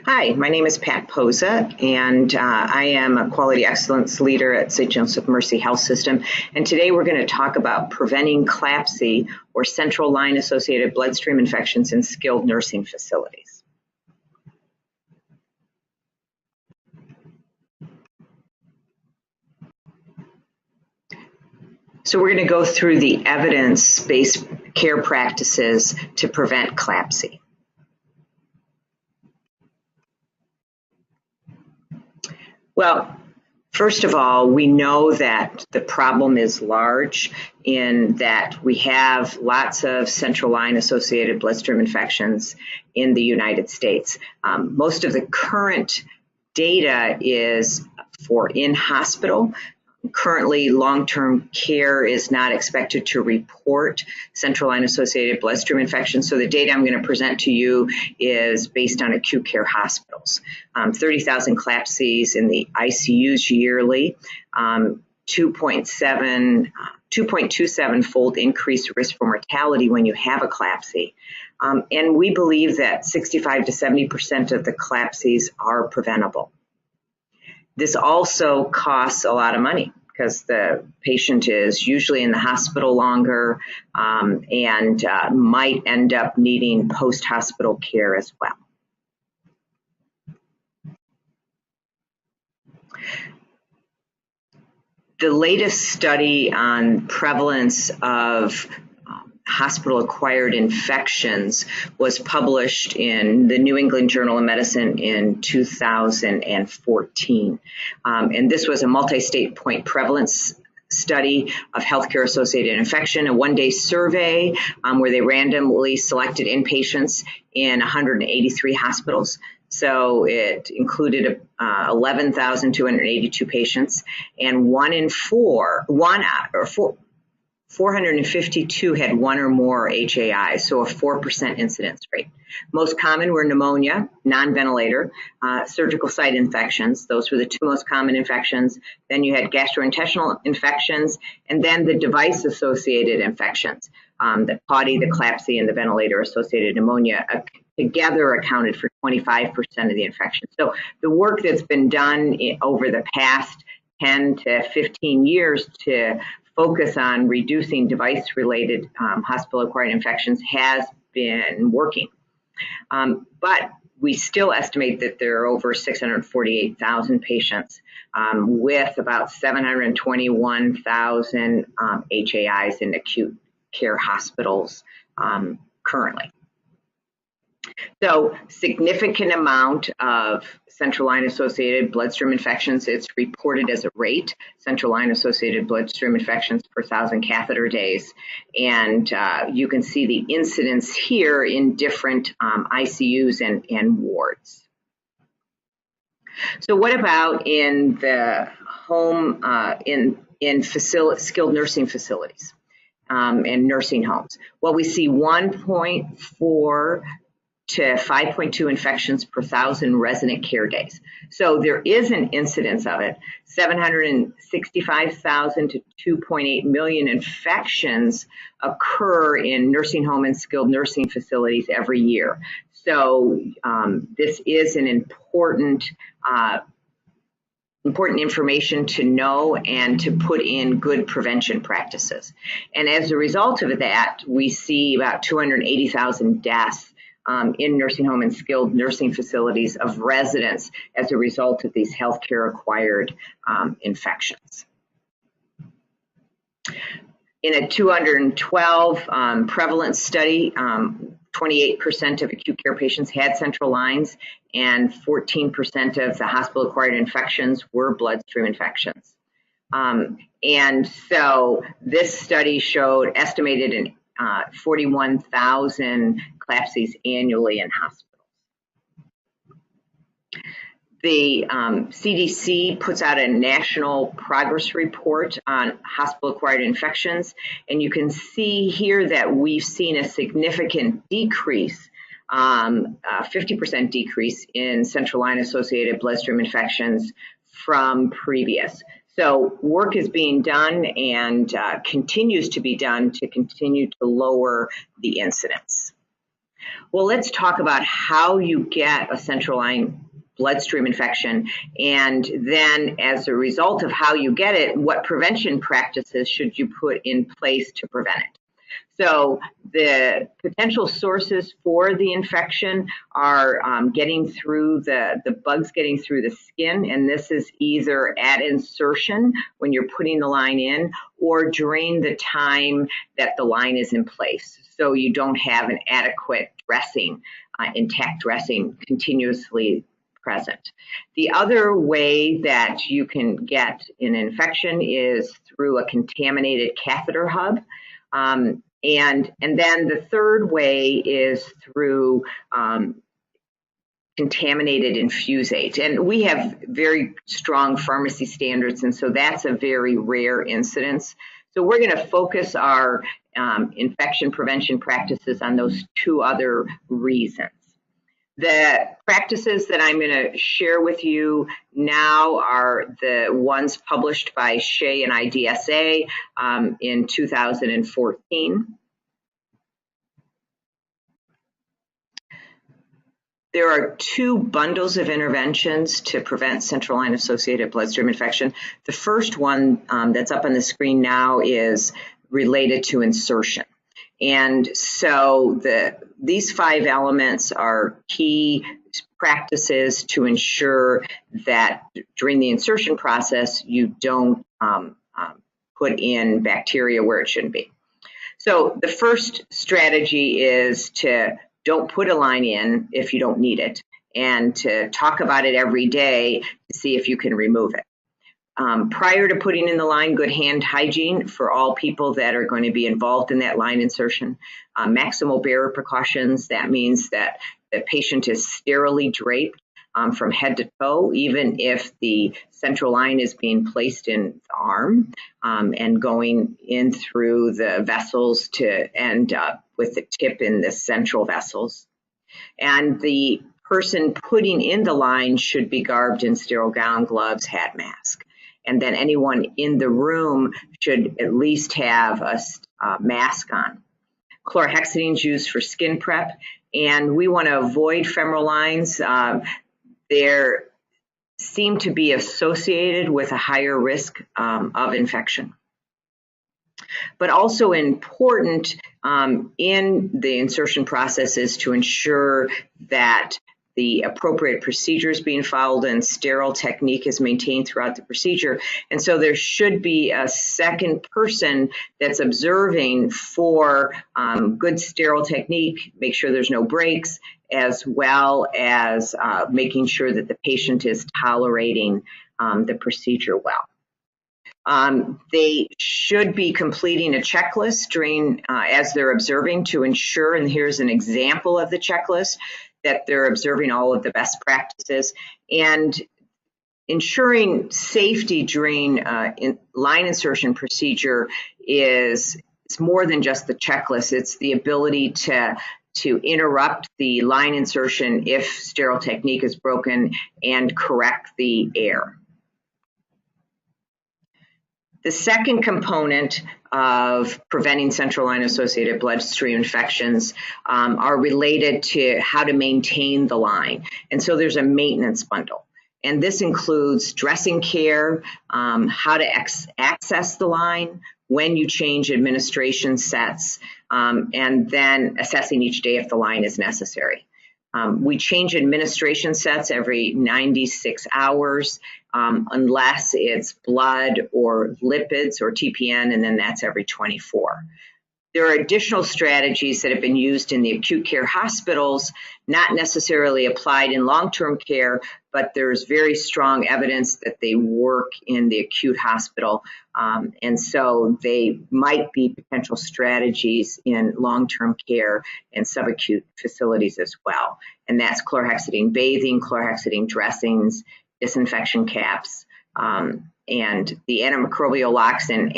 Hi, my name is Pat Posa, and I am a Quality Excellence Leader at St. Joseph Mercy Health System. And today we're going to talk about preventing CLABSI, or central line associated bloodstream infections in skilled nursing facilities. So we're going to go through the evidence-based care practices to prevent CLABSI. Well, first of all, we know that the problem is large in that we have lots of central line associated bloodstream infections in the United States. Most of the current data is for in-hospital. Currently, long-term care is not expected to report central line associated bloodstream infections. So the data I'm going to present to you is based on acute care hospitals. 30,000 CLABSIs in the ICUs yearly, 2.27-fold increased risk for mortality when you have a CLABSI. And we believe that 65 to 70% of the CLABSIs are preventable. This also costs a lot of money because the patient is usually in the hospital longer and might end up needing post-hospital care as well. The latest study on prevalence of hospital-acquired infections was published in the New England Journal of Medicine in 2014. And this was a multi-state point prevalence study of healthcare-associated infection, a one-day survey where they randomly selected inpatients in 183 hospitals. So it included 11,282 patients, and 452 had one or more HAI, so a 4% incidence rate. Most common were pneumonia, non-ventilator, surgical site infections. Those were the two most common infections. Then you had gastrointestinal infections, and then the device-associated infections. The PAUDI, the CLABSI, and the ventilator-associated pneumonia together accounted for 25% of the infections. So the work that's been done over the past 10 to 15 years to focus on reducing device-related hospital-acquired infections has been working. But we still estimate that there are over 648,000 patients with about 721,000 HAIs in acute care hospitals currently. So significant amount of central line associated bloodstream infections. It's reported as a rate, central line associated bloodstream infections per 1,000 catheter days. And you can see the incidence here in different ICUs and wards. So what about in the home, in skilled nursing facilities and nursing homes? Well, we see 1.4 to 5.2 infections per 1,000 resident care days. So there is an incidence of it. 765,000 to 2.8 million infections occur in nursing home and skilled nursing facilities every year. So this is an important information to know and to put in good prevention practices. And as a result of that, we see about 280,000 deaths in nursing home and skilled nursing facilities of residents as a result of these healthcare-acquired infections. In a 212 prevalence study, 28% of acute care patients had central lines, and 14% of the hospital-acquired infections were bloodstream infections. And so this study showed estimated in 41,000 CLABSIs annually in hospitals. The CDC puts out a national progress report on hospital-acquired infections, and you can see here that we've seen a significant decrease, 50% decrease in central line associated bloodstream infections from previous. So work is being done and continues to be done to continue to lower the incidence. Well, let's talk about how you get a central line bloodstream infection, and then as a result of how you get it, what prevention practices should you put in place to prevent it? So the potential sources for the infection are getting through the bugs getting through the skin, and this is either at insertion when you're putting the line in or during the time that the line is in place. So you don't have an adequate dressing, intact dressing continuously present. The other way that you can get an infection is through a contaminated catheter hub. And then the third way is through contaminated infusate. And we have very strong pharmacy standards, and so that's a very rare incidence. So we're going to focus our infection prevention practices on those two other reasons. The practices that I'm going to share with you now are the ones published by Shea and IDSA in 2014. There are two bundles of interventions to prevent central line associated bloodstream infection. The first one that's up on the screen now is related to insertion. And so these 5 elements are key practices to ensure that during the insertion process, you don't put in bacteria where it shouldn't be. So the first strategy is to don't put a line in if you don't need it, and to talk about it every day to see if you can remove it. Prior to putting in the line, good hand hygiene for all people that are going to be involved in that line insertion. Maximal barrier precautions, that means that the patient is sterilely draped from head to toe, even if the central line is being placed in the arm and going in through the vessels to end up with the tip in the central vessels. And the person putting in the line should be garbed in sterile gown, gloves, hat, mask. And then anyone in the room should at least have a mask on. Chlorhexidine is used for skin prep, and we want to avoid femoral lines. They seem to be associated with a higher risk of infection. But also important in the insertion process is to ensure that the appropriate procedure is being followed and sterile technique is maintained throughout the procedure. And so there should be a second person that's observing for good sterile technique, make sure there's no breaks, as well as making sure that the patient is tolerating the procedure well. They should be completing a checklist during as they're observing to ensure, and here's an example of the checklist, that they're observing all of the best practices, and ensuring safety during line insertion procedure is more than just the checklist. It's the ability to interrupt the line insertion if sterile technique is broken and correct the error. The second component of preventing central line associated bloodstream infections are related to how to maintain the line. And so there's a maintenance bundle. And this includes dressing care, how to access the line, when you change administration sets, and then assessing each day if the line is necessary. We change administration sets every 96 hours unless it's blood or lipids or TPN, and then that's every 24. There are additional strategies that have been used in the acute care hospitals, not necessarily applied in long-term care, but there's very strong evidence that they work in the acute hospital. And so they might be potential strategies in long-term care and subacute facilities as well. And that's chlorhexidine bathing, chlorhexidine dressings, disinfection caps, and the antimicrobial locks and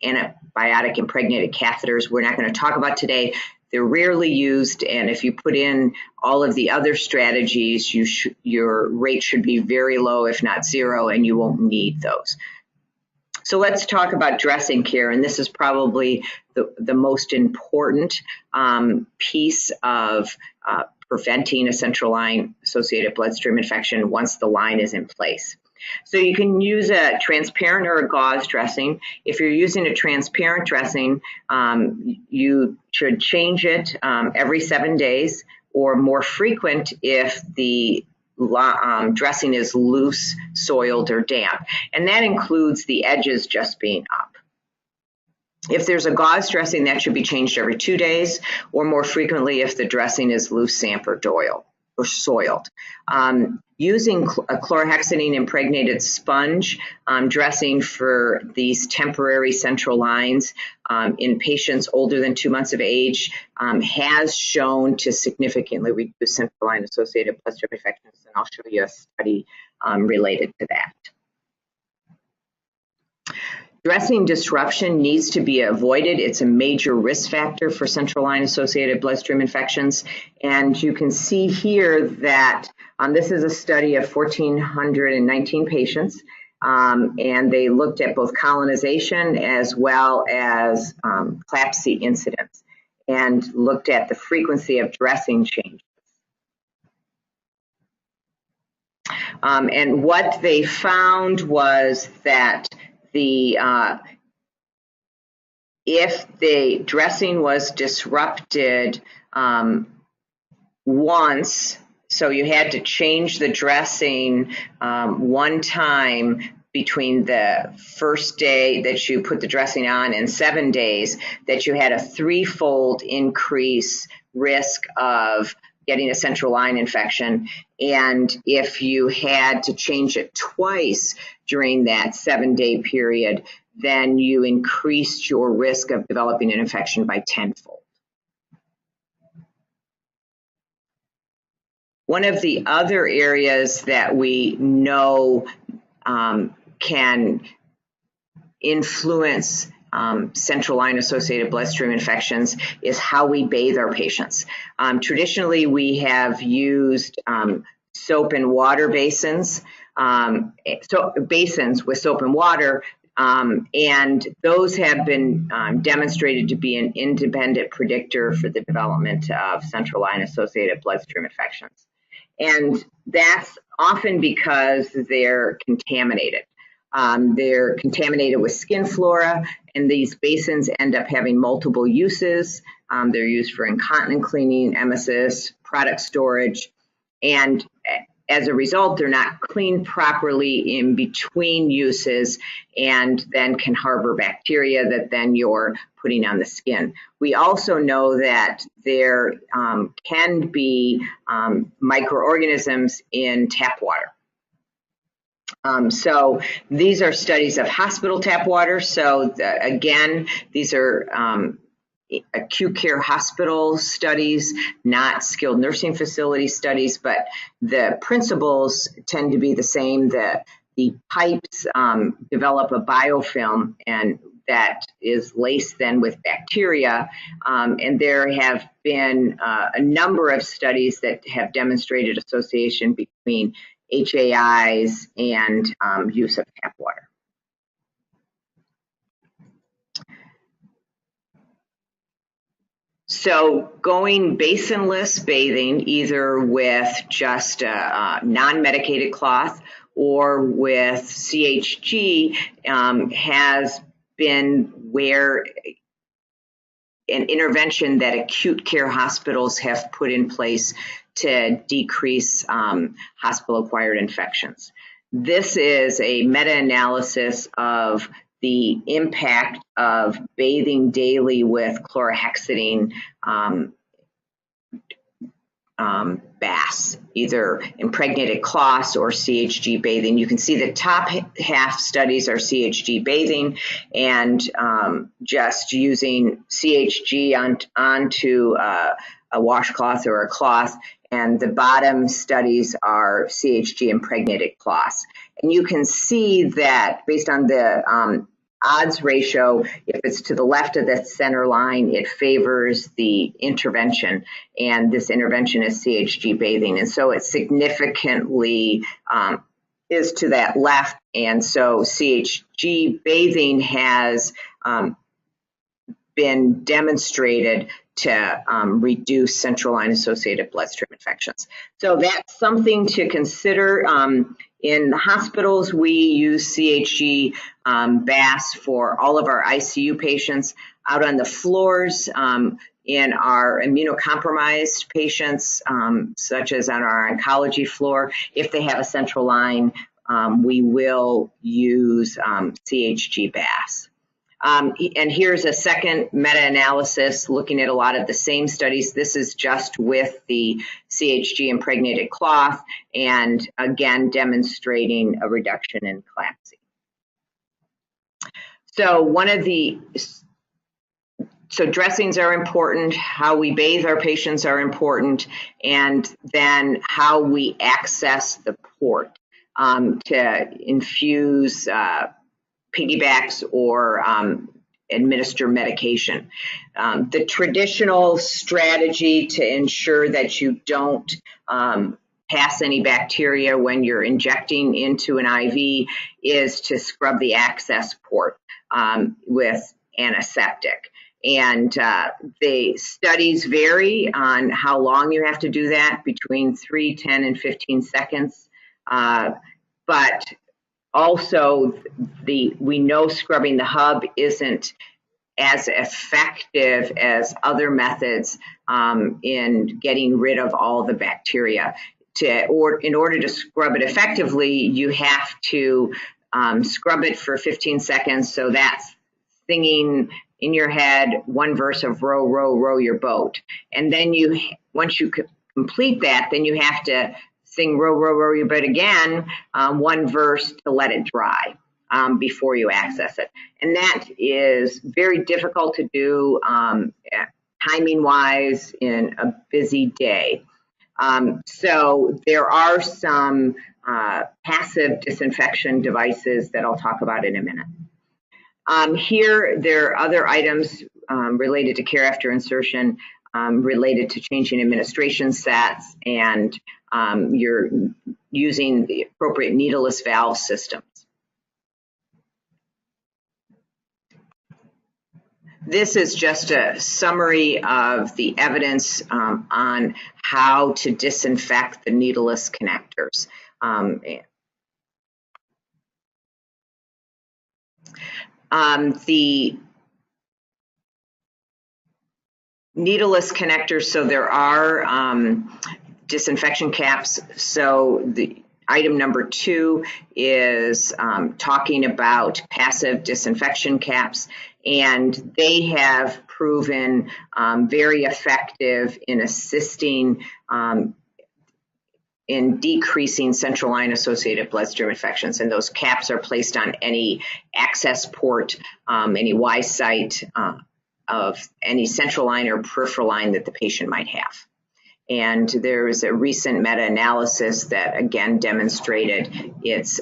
antibiotic impregnated catheters we're not going to talk about today. They're rarely used, and if you put in all of the other strategies, your rate should be very low, if not zero, and you won't need those. So let's talk about dressing care, and this is probably the most important piece of preventing a central line associated bloodstream infection once the line is in place. So you can use a transparent or a gauze dressing. If you're using a transparent dressing, you should change it every 7 days, or more frequent if the dressing is loose, soiled, or damp. And that includes the edges just being up. If there's a gauze dressing, that should be changed every 2 days, or more frequently if the dressing is loose, damp, or soiled. Using a chlorhexidine impregnated sponge dressing for these temporary central lines in patients older than 2 months of age has shown to significantly reduce central line associated bloodstream infections, and I'll show you a study related to that. Dressing disruption needs to be avoided. It's a major risk factor for central line associated bloodstream infections. And you can see here that this is a study of 1,419 patients, and they looked at both colonization as well as CLABSI incidents, and looked at the frequency of dressing changes. And what they found was that if the dressing was disrupted once, so you had to change the dressing one time between the first day that you put the dressing on and 7 days, that you had a 3-fold increase risk of getting a central line infection. And if you had to change it twice during that 7-day period, then you increased your risk of developing an infection by 10-fold. One of the other areas that we know can influence central line associated bloodstream infections is how we bathe our patients. Traditionally, we have used soap and water basins, basins with soap and water, and those have been demonstrated to be an independent predictor for the development of central line associated bloodstream infections. And that's often because they're contaminated. They're contaminated with skin flora, and these basins end up having multiple uses. They're used for incontinent cleaning, emesis, product storage, and as a result, they're not cleaned properly in between uses and then can harbor bacteria that then you're putting on the skin. We also know that there can be microorganisms in tap water. So these are studies of hospital tap water. So again, these are acute care hospital studies, not skilled nursing facility studies, but the principles tend to be the same. The pipes develop a biofilm, and that is laced then with bacteria. And there have been a number of studies that have demonstrated association between HAIs and use of tap water. So going basinless bathing, either with just a non-medicated cloth or with CHG, has been where an intervention that acute care hospitals have put in place to decrease hospital-acquired infections. This is a meta-analysis of the impact of bathing daily with chlorhexidine baths, either impregnated cloths or CHG bathing. You can see the top half studies are CHG bathing, and just using CHG onto a washcloth or a cloth, and the bottom studies are CHG impregnated cloths. And you can see that based on the odds ratio, if it's to the left of the center line, it favors the intervention, and this intervention is CHG bathing. And so it significantly is to that left, and so CHG bathing has been demonstrated to reduce central line associated bloodstream infections. So that's something to consider. In the hospitals, we use CHG BAS for all of our ICU patients. Out on the floors, in our immunocompromised patients, such as on our oncology floor, if they have a central line, we will use CHG BAS. And here's a second meta-analysis looking at a lot of the same studies. This is just with the CHG impregnated cloth, and again demonstrating a reduction in CLABSI. So dressings are important, how we bathe our patients are important, and then how we access the port to infuse piggybacks or administer medication. The traditional strategy to ensure that you don't pass any bacteria when you're injecting into an IV is to scrub the access port with antiseptic. And the studies vary on how long you have to do that, between 3, 10, and 15 seconds. But also, we know scrubbing the hub isn't as effective as other methods in getting rid of all the bacteria. In order to scrub it effectively, you have to scrub it for 15 seconds. So that's singing in your head one verse of row, row, row your boat. And then once you complete that, then you have to sing row, row, row your boat again, one verse to let it dry before you access it. And that is very difficult to do timing-wise in a busy day. So there are some passive disinfection devices that I'll talk about in a minute. Here, there are other items related to care after insertion, related to changing administration sets, and you're using the appropriate needleless valve systems. This is just a summary of the evidence on how to disinfect the needleless connectors. The needleless connectors, so there are disinfection caps. So the item number 2 is talking about passive disinfection caps, and they have proven very effective in assisting in decreasing central line associated bloodstream infections. And those caps are placed on any access port, any Y site of any central line or peripheral line that the patient might have. And there's a recent meta-analysis that again demonstrated its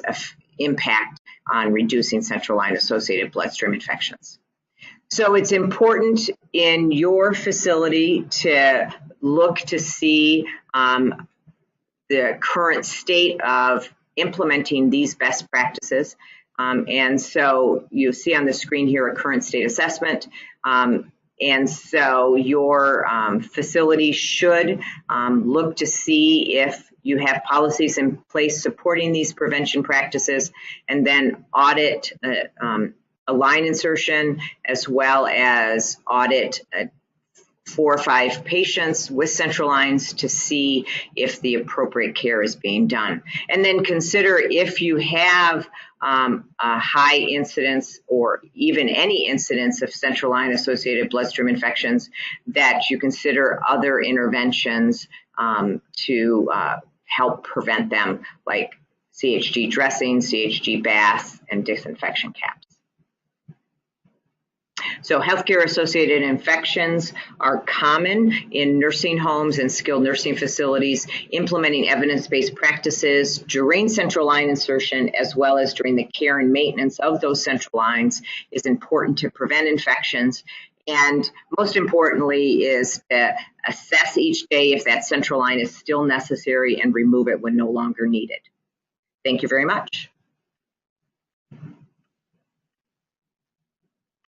impact on reducing central line associated bloodstream infections. So it's important in your facility to look to see the current state of implementing these best practices. And so you see on the screen here a current state assessment. And so your facility should look to see if you have policies in place supporting these prevention practices, and then audit a line insertion, as well as audit 4 or 5 patients with central lines to see if the appropriate care is being done. And then consider if you have a high incidence or even any incidence of central line associated bloodstream infections, that you consider other interventions to help prevent them, like CHG dressing, CHG baths, and disinfection caps. So healthcare associated infections are common in nursing homes and skilled nursing facilities. Implementing evidence-based practices during central line insertion, as well as during the care and maintenance of those central lines, is important to prevent infections. And most importantly is to assess each day if that central line is still necessary and remove it when no longer needed. Thank you very much.